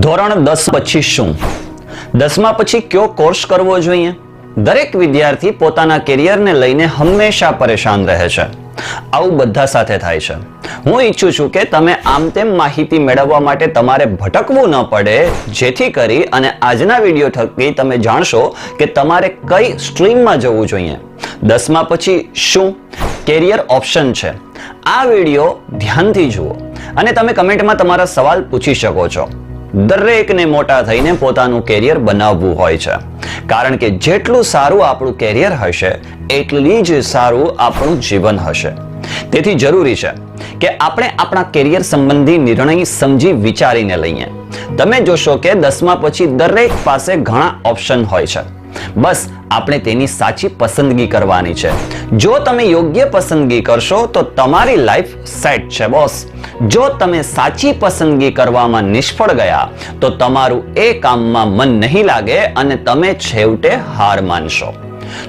ધોરણ 10 પછી શું? 10મા પછી કયો કોર્સ કરવો જોઈએ? દરેક વિદ્યાર્થી પોતાના કેરિયરને લઈને હંમેશા પરેશાન રહે છે. આવું બધા સાથે થાય છે. હું ઈચ્છું છું કે તમે આમ તેમ માહિતી મેળવવા માટે તમારે ભટકવું ન પડે, જેથી કરી અને આજના વિડીયો થકી તમે જાણશો કે તમારે કઈ સ્ટ્રીમમાં જવું જોઈએ. 10મા પછી શું કેરિયર ઓપ્શન છે. આ વિડીયો ધ્યાનથી જુઓ અને તમે કમેન્ટમાં તમારા સવાલ પૂછી શકો છો. દરેકને મોટા થઈને પોતાનું કેરિયર બનાવવું હોય છે, કારણ કે જેટલું સારું આપણું કેરિયર હશે એટલી જ સારું આપણું જીવન હશે. તેથી જરૂરી છે કે આપણે આપણા કેરિયર સંબંધી નિર્ણય સમજી વિચારીને લઈએ. તમે જોશો કે 10મા પછી દરેક પાસે ઘણા ઓપ્શન હોય છે. બસ આપણે તેની સાચી પસંદગી કરવાની છે. જો તમે યોગ્ય પસંદગી કરશો તો તમારી લાઈફ સેટ છે બોસ. જો તમે સાચી પસંદગી કરવામાં નિષ્ફળ ગયા તો તમારું એ કામમાં મન નહીં લાગે અને તમે છેવટે હાર માનશો.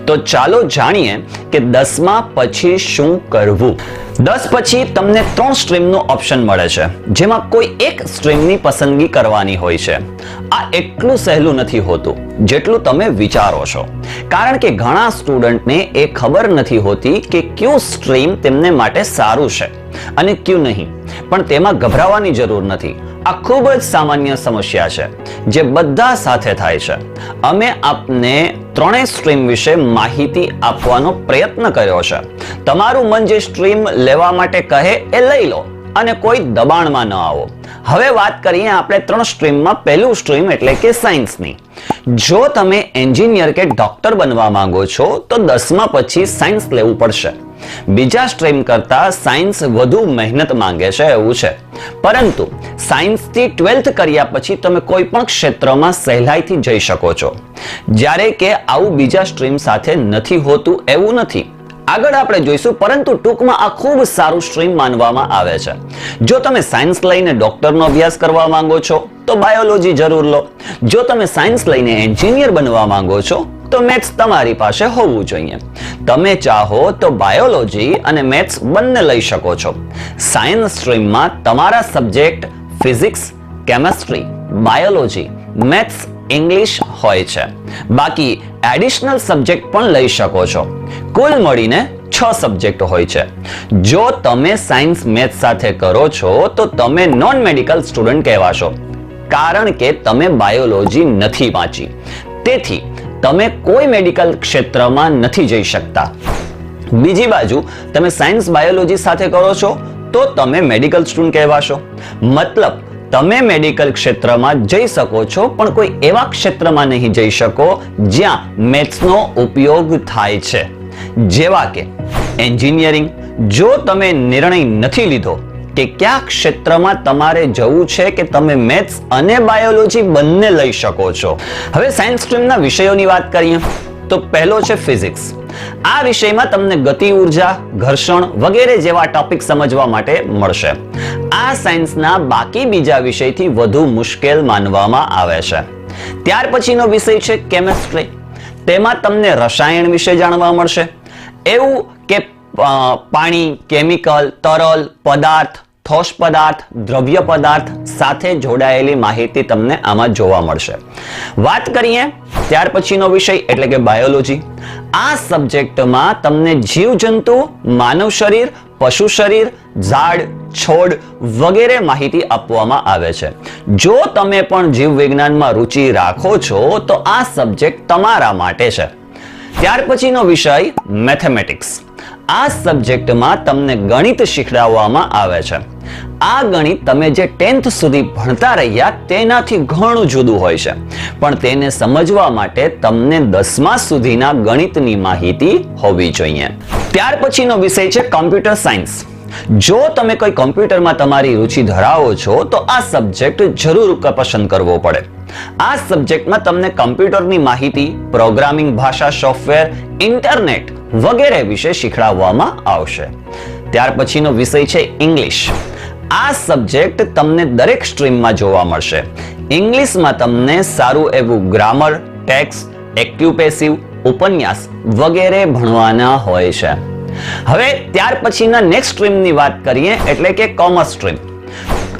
તો ચાલો જાણીએ કે 10મા પછી શું કરવું. 10 પછી તમને 3 સ્ટ્રીમનું ઓપ્શન મળે છે, જેમાં કોઈ એક સ્ટ્રીમની પસંદગી કરવાની હોય છે. આ એટલું સહેલું નથી હોતું જેટલું તમે વિચારો છો, કારણ કે ઘણા સ્ટુડન્ટને એ ખબર નથી હોતી કે કયું સ્ટ્રીમ તેમને માટે સારું છે અને કયું નહીં. પણ તેમાં ગભરાવાની જરૂર નથી. આ ખૂબ જ સામાન્ય સમસ્યા છે જે બધા સાથે થાય છે. અમે આપને ત્રણેય સ્ટ્રીમ વિશે માહિતી આપવાનો પ્રયત્ન કર્યો છે. તમારું મન જે સ્ટ્રીમ લેવા માટે કહે એ લઈ લો અને કોઈ દબાણમાં ન આવો. હવે વાત કરીએ આપણે 3 સ્ટ્રીમમાં. પહેલું સ્ટ્રીમ એટલે કે સાયન્સની. જો તમે એન્જિનિયર કે ડોક્ટર બનવા માંગો છો તો 10મા પછી સાયન્સ લેવું પડશે. બીજા સ્ટ્રીમ કરતા સાયન્સ વધુ મહેનત માંગે છે એવું છે, પરંતુ સાયન્સથી 12th કર્યા પછી તમે કોઈ પણ ક્ષેત્રમાં સહેલાઈથી જઈ શકો છો, જ્યારે કે આવું બીજા સ્ટ્રીમ સાથે નથી હોતું એવું નથી. આગળ આપણે જોઈશું, પરંતુ ટૂંકમાં આ ખૂબ સારું સ્ટ્રીમ માનવામાં આવે છે. જો તમે સાયન્સ લઈને ડોક્ટરનો અભ્યાસ કરવા માંગો છો તો બાયોલોજી જરૂર લો. જો તમે સાયન્સ લઈને એન્જિનિયર બનવા માંગો છો તો મેથ્સ તમારી પાસે હોવું જોઈએ. તમે ચાહો તો બાયોલોજી અને મેથ્સ બંને લઈ શકો છો. સાયન્સ સ્ટ્રીમમાં તમારા subject physics, chemistry, biology, maths, English હોય છે. બાકી એડિશનલ સબ્જેક્ટ પણ લઈ શકો છો. કુલ મળીને 6 સબ્જેક્ટ હોય છે. જો તમે સાયન્સ મેથ્સ સાથે કરો છો તો તમે નોન મેડિકલ સ્ટુડન્ટ કહેવાશો, કારણ કે તમે બાયોલોજી નથી વાંચી. તેથી તમે કોઈ મેડિકલ ક્ષેત્રમાં નથી જઈ શકતા. બીજી બાજુ તમે સાયન્સ બાયોલોજી સાથે કરો છો તો તમે મેડિકલ સ્ટુડન્ટ કહેવાશો. મતલબ તમે મેડિકલ ક્ષેત્રમાં જઈ શકો છો, પણ કોઈ એવા ક્ષેત્રમાં નહીં જઈ શકો જ્યાં મેથ્સનો ઉપયોગ થાય છે, જેવા કે એન્જિનિયરિંગ. જો તમે નિર્ણય નથી લીધો કે કયા ક્ષેત્રમાં તમારે જવું છે કે તમે મેથ્સ અને બાયોલોજી બંને લઈ શકો છો. હવે સાયન્સ સ્ટ્રીમના વિષયોની વાત કરીએ તો પહેલો છે ફિઝિક્સ. આ વિષયમાં તમને ગતિ ઉર્જા, ઘર્ષણ વગેરે જેવા ટોપિક સમજવા માટે મળશે. આ સાયન્સના બાકી બીજા વિષયથી વધુ મુશ્કેલ માનવામાં આવે છે. ત્યાર પછીનો વિષય છે કેમેસ્ટ્રી. તેમાં તમને રસાયણ વિશે જાણવા મળશે. એવું કે પાણી, કેમિકલ, તરલ પદાર્થ, ઠોસ પદાર્થ, દ્રવ્ય પદાર્થ સાથે જોડાયેલી માહિતી તમને આમાં જોવા મળશે. વાત કરીએ ત્યાર પછીનો વિષય એટલે કે બાયોલોજી. આ સબ્જેક્ટમાં તમને જીવજંતુ, માનવ શરીર, પશુ શરીર, ઝાડ, છોડ વગેરે માહિતી આપવામાં આવે છે. જો તમે પણ જીવ વિજ્ઞાનમાં રુચિ રાખો છો તો આ સબ્જેક્ટ તમારા માટે છે. ત્યાર પછીનો વિષય મેથેમેટિક્સ. આ સબ્જેક્ટમાં તમને ગણિત શીખડાવવામાં આવે છે. આ ગણિત તમે જે 10th સુધી ભણતા રહ્યા તેનાથી ઘણું જુદું હોય છે, પણ તેને સમજવા માટે તમને 10મા સુધીના ગણિતની માહિતી હોવી જોઈએ. ત્યાર પછીનો વિષય છે કોમ્પ્યુટર સાયન્સ. જો તમે કોઈ કોમ્પ્યુટરમાં તમારી રુચિ ધરાવો છો તો આ સબ્જેક્ટ જરૂર પસંદ કરવો પડે. આ સબ્જેક્ટમાં તમને કમ્પ્યુટરની માહિતી, પ્રોગ્રામિંગ ભાષા, સોફ્ટવેર, ઇન્ટરનેટ વગેરે વિશે શીખડાવવામાં આવશે. ત્યાર પછીનો વિષય છે ઇંગ્લિશ. આ સબ્જેક્ટ તમને દરેક સ્ટ્રીમમાં જોવા મળશે. ઇંગ્લિશમાં તમને સારું એવું ગ્રામર, ટેક્સ્ટ, એક્ટિવ પેસિવ, ઉપન્યાસ વગેરે ભણવાના હોય છે. હવે ત્યાર પછીના નેક્સ્ટ સ્ટ્રીમની વાત કરીએ એટલે કે કોમર્સ સ્ટ્રીમ.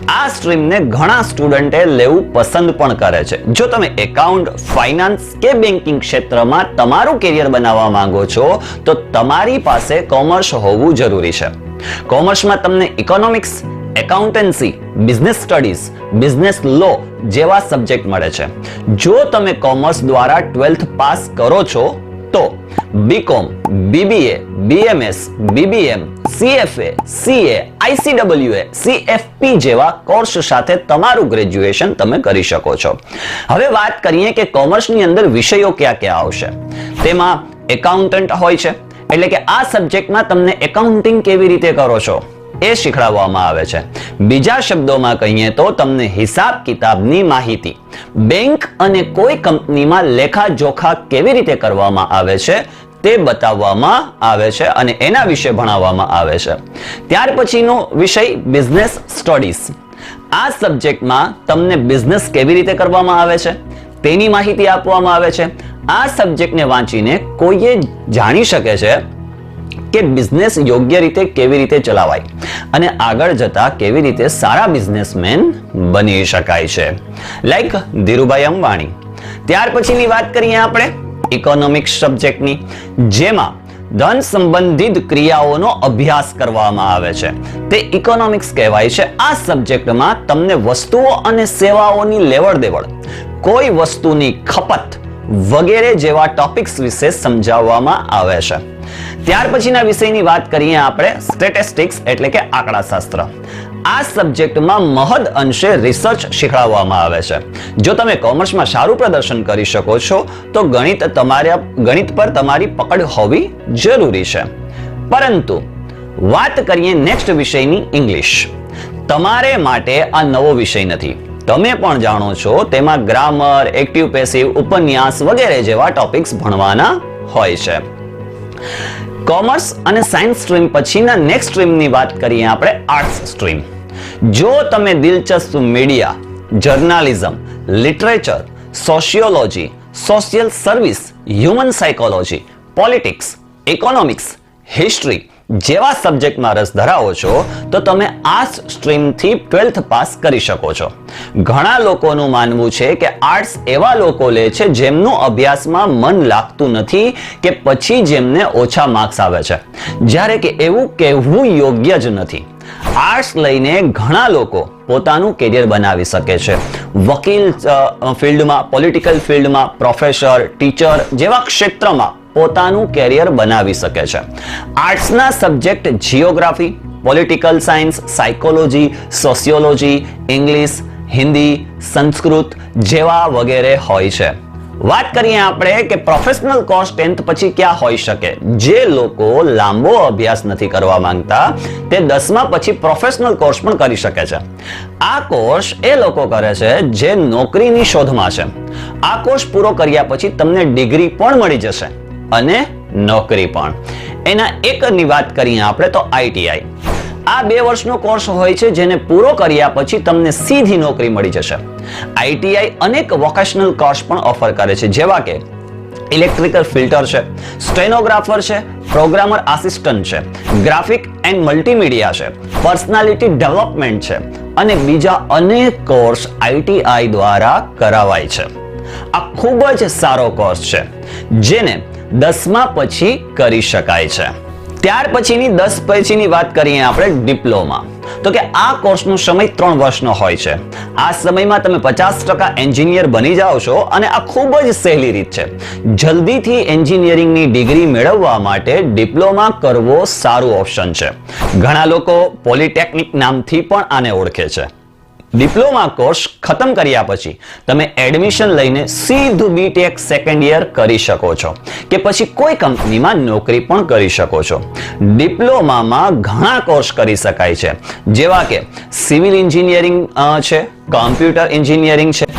આ સ્ટ્રીમને ઘણા સ્ટુડન્ટે લેવું પસંદ પણ કરે છે. જો તમે એકાઉન્ટ, ફાઇનાન્સ કે બેન્કિંગ ક્ષેત્રમાં તમારું કેરિયર બનાવવા માંગો છો તો તમારી પાસે કોમર્સ હોવું જરૂરી છે. કોમર્સમાં તમને economics, accountancy, business studies, business law જેવા સબ્જેક્ટ મળે છે. જો તમે કોમર્સ દ્વારા 12th પાસ કરો છો તો BCom, BBA, BMS, BBM, CFA, CA, ICWA, CFP જેવા કોર્સ સાથે તમારું ગ્રેજ્યુએશન તમે કરી શકો છો. હવે વાત કરીએ કે કોમર્સની અંદર વિષયો કયા કયા આવશે. તેમાં એકાઉન્ટન્ટ હોય છે, એટલે કે આ સબ્જેક્ટમાં તમને એકાઉન્ટિંગ કેવી રીતે કરો છો એ શીખવાડવામાં આવે છે. બીજા શબ્દોમાં કહીએ તો તમને હિસાબ કિતાબની માહિતી, બેંક અને કોઈ કંપનીમાં લેખા જોખા કેવી રીતે કરવામાં આવે છે તે બતાવવામાં આવે છે અને એના વિશે ભણાવવામાં આવે છે. ત્યાર પછીનો વિષય બિઝનેસ સ્ટડીઝ. આ સબ્જેક્ટમાં તમને બિઝનેસ કેવી રીતે કરવામાં આવે છે તેની માહિતી આપવામાં આવે છે. આ સબ્જેક્ટને વાંચીને કોઈએ જાણી શકે છે કે બિઝનેસ યોગ્ય રીતે કેવી રીતે ચલાવાય અને આગળ જતા કેવી રીતે સારા બિઝનેસમેન બની શકાય છે, લાઈક ધીરુભાઈ અંબાણી. ત્યાર પછીની વાત કરીએ આપણે ઇકોનોમિક્સ સબ્જેક્ટની, જેમાં ધન સંબંધિત ક્રિયાઓનો અભ્યાસ કરવામાં આવે છે. તે ઇકોનોમિક્સ કહેવાય છે. આ સબ્જેક્ટમાં તમને વસ્તુઓ અને સેવાઓની લેવડ દેવડ, કોઈ વસ્તુની ખપત વગેરે જેવા ટોપિક્સ વિશે સમજાવવામાં આવે છે. ત્યાર પછીના વિષયની વાત કરીએ આપણે સ્ટેટિસ્ટિક્સ એટલે કે આંકડાશાસ્ત્ર. આ સબ્જેક્ટમાં મહદ અંશે રિસર્ચ શીખવાડવામાં આવે છે. જો તમે કોમર્સમાં સારું પ્રદર્શન કરી શકો છો તો ગણિત પર તમારી પકડ હોવી જરૂરી છે. પરંતુ વાત કરીએ નેક્સ્ટ વિષયની ઇંગ્લિશ. તમારે માટે આ નવો વિષય નથી. તમે પણ જાણો છો તેમાં ગ્રામર, એક્ટિવ પેસિવ, ઉપન્યાસ વગેરે જેવા ટોપિક્સ ભણવાના હોય છે. કોમર્સ અને સાયન્સ સ્ટ્રીમ પછીના નેક્સ્ટ સ્ટ્રીમની વાત કરીએ આપણે આર્ટ્સ સ્ટ્રીમ. જો તમે દિલચસ્પ media, journalism, literature, sociology, social service, human psychology, politics, economics, history જેવા સબ્જેક્ટમાં રસ ધરાવો છો તો તમે આર્ટ્સ સ્ટ્રીમથી 12th પાસ કરી શકો છો. ઘણા લોકોનું માનવું છે કે આર્ટ્સ એવા લોકો લે છે જેમનું અભ્યાસમાં મન લાગતું નથી કે પછી જેમને ઓછા માર્ક્સ આવે છે, જ્યારે કે એવું કહેવું યોગ્ય જ નથી. આર્ટ્સ લઈને ઘણા લોકો પોતાનું કેરિયર બનાવી શકે છે. વકીલ ફિલ્ડમાં, પોલિટિકલ ફિલ્ડમાં, પ્રોફેસર, ટીચર જેવા ક્ષેત્રમાં પોતાનું કેરિયર બનાવી શકે છે. આર્ટ્સના subject geography, political science, psychology, sociology, English, Hindi, Sanskrit જેવા વગેરે હોય છે. વાત કરીએ આપણે કે પ્રોફેશનલ કોર્સ 10th પછી ક્યાં હોઈ શકે. જે લોકો લાંબો અભ્યાસ નથી કરવા માંગતા તે 10મા પછી પ્રોફેશનલ કોર્સ પણ કરી શકે છે. આ કોર્સ એ લોકો કરે છે જે નોકરીની શોધમાં છે. આ કોર્સ પૂરો કર્યા પછી તમને ડિગ્રી પણ મળી જશે અને નોકરી પણ. એના એકની વાત કરીએ આપણે તો આઈટીઆઈ. આ 2 વર્ષનો કોર્સ હોય છે જેને પૂરો કર્યા પછી તમને સીધી નોકરી મળી જશે. આઈટીઆઈ અનેક વોકેશનલ કોર્સ પણ ઓફર કરે છે, જેવા કે ઇલેક્ટ્રિકલ ફિલ્ટર છે, સ્ટેનોગ્રાફર છે, પ્રોગ્રામર આસિસ્ટન્ટ છે, ગ્રાફિક એન્ડ મલ્ટીમીડિયા છે, પર્સનાલિટી ડેવલપમેન્ટ છે અને બીજા અનેક કોર્સ આઈટીઆઈ દ્વારા કરાવાય છે. આ ખૂબ જ સારો કોર્સ છે જેને 10મા પછી કરી શકાય છે. ત્યાર પછીની 10 પછીની વાત કરીએ આપણે ડિપ્લોમા. તો કે આ કોર્સનો સમય 3 વર્ષનો હોય છે. આ સમયમાં તમે 50% એન્જિનિયર બની જાઓ છો અને આ ખૂબ જ સહેલી રીત છે. જલ્દીથી એન્જિનિયરિંગની ડિગ્રી મેળવવા માટે ડિપ્લોમા કરવો સારું ઓપ્શન છે. ઘણા લોકો પોલિટેકનિક નામથી પણ આને ઓળખે છે. ડિપ્લોમા કોર્સ ખતમ કર્યા પછી તમે એડમિશન લઈને સીધું બીટેક સેકન્ડ યર કરી શકો છો કે પછી કોઈ કંપનીમાં નોકરી પણ કરી શકો છો. ડિપ્લોમામાં ઘણા કોર્સ કરી શકાય છે, જેવા કે સિવિલ એન્જિનિયરિંગ છે, કોમ્પ્યુટર એન્જિનિયરિંગ છે,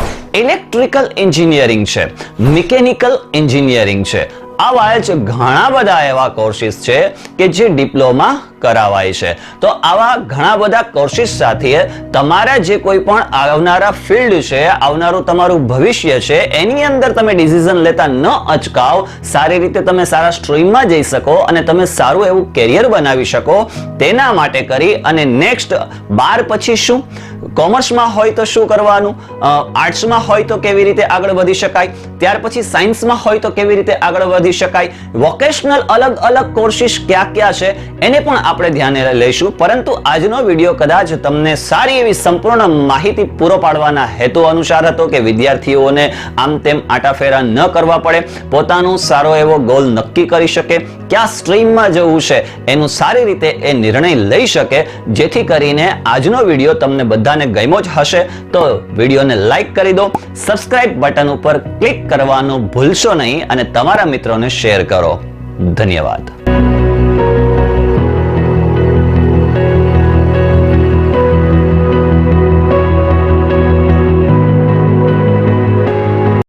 ઇલેક્ટ્રિકલ એન્જિનિયરિંગ છે, મિકેનિકલ એન્જિનિયરિંગ છે. આવા જ ઘણા બધા એવા કોર્સિસ છે કે જે ડિપ્લોમા કરાવાય છે. તો આવા ઘણા બધા કોર્સિસ સાથે તમારા જે કોઈ પણ આવનારા ફિલ્ડ છે, આવનારું તમારું ભવિષ્ય છે, એની અંદર તમે ડિસિઝન લેતા ન અચકાવ, સારી રીતે તમે સારા સ્ટ્રીમમાં જઈ શકો અને તમે સારું એવું કેરિયર બનાવી શકો, તેના માટે કરી અને નેક્સ્ટ 12 પછી શું, કોમર્સમાં હોય તો શું કરવાનું, આર્ટ્સમાં હોય તો કેવી રીતે આગળ વધી શકાય, ત્યાર પછી સાયન્સમાં હોય તો કેવી રીતે આગળ વધી શકાય, વોકેશનલ અલગ અલગ કોર્સિસ ક્યાં ક્યાં છે એને પણ આપણે ધ્યાને લઈશું. પરંતુ આજનો વિડીયો કદાચ તમને સારી એવી સંપૂર્ણ માહિતી પૂરો પાડવાના હેતુ અનુસાર હતો કે વિદ્યાર્થીઓને આમ તેમ આટાફેરા ન કરવા પડે, પોતાનો સારો એવો ગોલ નક્કી કરી શકે, ક્યાં સ્ટ્રીમમાં જવું છે એનું સારી રીતે એ નિર્ણય લઈ શકે, જેથી કરીને આજનો વિડીયો તમને બધાને ગમ્યો જ હશે તો વિડીયોને લાઈક કરી દો, સબસ્ક્રાઇબ બટન ઉપર ક્લિક કરવાનું ભૂલશો નહીં અને તમારા મિત્રોને શેર કરો. ધન્યવાદ.